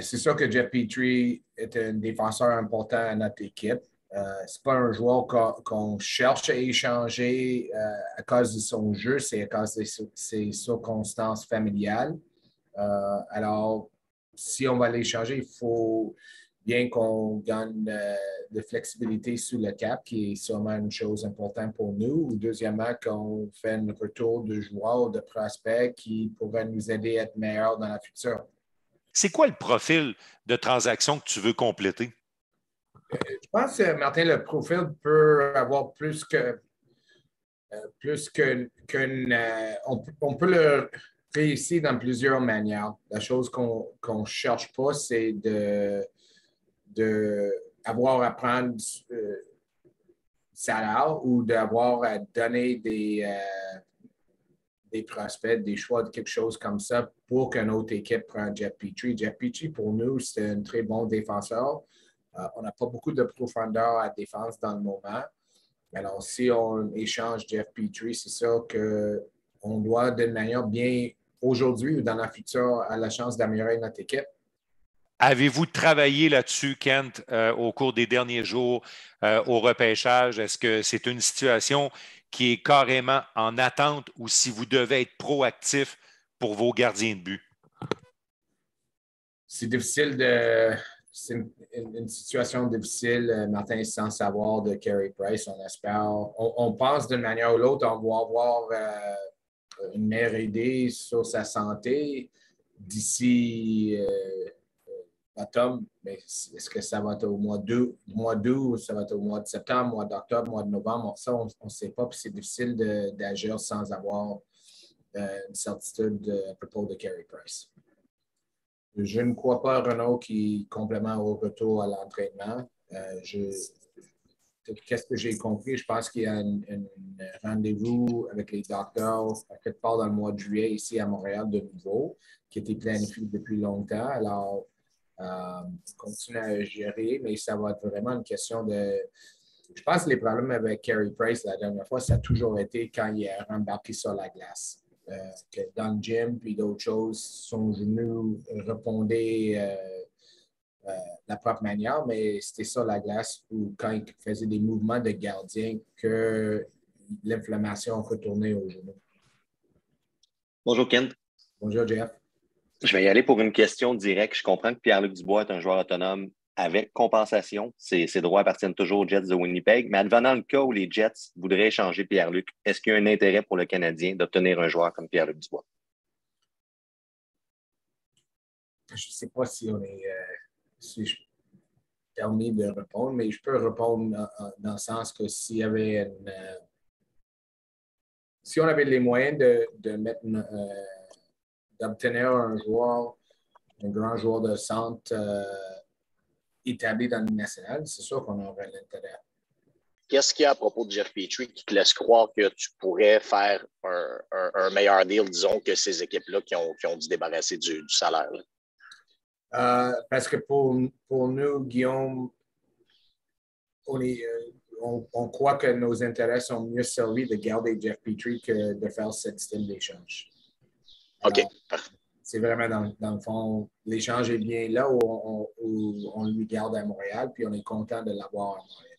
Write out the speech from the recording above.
c'est sûr que Jeff Petrie est un défenseur important à notre équipe. C'est pas un joueur qu'on cherche à échanger à cause de son jeu, c'est à cause de ses circonstances familiales. Alors, si on va l'échanger, il faut bien qu'on gagne de flexibilité sur le cap, qui est sûrement une chose importante pour nous. Ou deuxièmement, qu'on fait un retour de joueurs ou de prospects qui pourraient nous aider à être meilleurs dans la future. C'est quoi le profil de transaction que tu veux compléter? Je pense, Martin, le profil peut avoir plus qu'une. On peut le réussir dans plusieurs manières. La chose qu'on ne cherche pas, c'est d'avoir à prendre salaire ou d'avoir à donner des prospects, des choix de quelque chose comme ça pour qu'une autre équipe prenne Jeff Petrie. Jeff Petrie, pour nous, c'est un très bon défenseur. On n'a pas beaucoup de profondeur à défense dans le moment. Alors, si on échange Jeff Petrie, c'est sûr qu'on doit, d'une manière bien aujourd'hui ou dans le futur, avoir la chance d'améliorer notre équipe. Avez-vous travaillé là-dessus, Kent, au cours des derniers jours au repêchage? Est-ce que c'est une situation qui est carrément en attente ou si vous devez être proactif pour vos gardiens de but? C'est difficile C'est une situation difficile, Martin, sans savoir de Carey Price. On espère. On pense d'une manière ou l'autre, on va avoir une meilleure idée sur sa santé d'ici automne. Mais est-ce que ça va être au mois d'août, ça va être au mois de septembre, mois d'octobre, mois de novembre? Ça, on ne sait pas. Puis c'est difficile d'agir sans avoir une certitude à propos de Carey Price. Je ne crois pas Renaud qui complément au retour à l'entraînement. Qu'est-ce que j'ai compris? Je pense qu'il y a un rendez-vous avec les docteurs à quelque part dans le mois de juillet ici à Montréal de nouveau, qui a été planifié depuis longtemps. Alors, on continue à gérer, mais ça va être vraiment une question de... Je pense que les problèmes avec Carey Price la dernière fois, ça a toujours été quand il est rembarqué sur la glace. Que dans le gym, puis d'autres choses, son genou répondait de la propre manière, mais c'était ça la glace où quand il faisait des mouvements de gardien que l'inflammation retournait au genou. Bonjour Ken. Bonjour Jeff. Je vais y aller pour une question directe. Je comprends que Pierre-Luc Dubois est un joueur autonome avec compensation. Ses droits appartiennent toujours aux Jets de Winnipeg. Mais advenant le cas où les Jets voudraient échanger Pierre-Luc, est-ce qu'il y a un intérêt pour le Canadien d'obtenir un joueur comme Pierre-Luc Dubois? Je ne sais pas si on est si je suis permis de répondre, mais je peux répondre dans le sens que s'il y avait si on avait les moyens de mettre d'obtenir un joueur, un grand joueur de centre établi dans le national, c'est sûr qu'on aurait l'intérêt. Qu'est-ce qu'il y a à propos de Jeff Petrie qui te laisse croire que tu pourrais faire un meilleur deal, disons, que ces équipes-là qui ont dû débarrasser du salaire? Parce que pour nous, Guillaume, on croit que nos intérêts sont mieux servis de garder Jeff Petrie que de faire cette style d'échange. OK. C'est vraiment dans le fond, l'échange est bien là où on lui garde à Montréal, puis on est content de l'avoir à Montréal.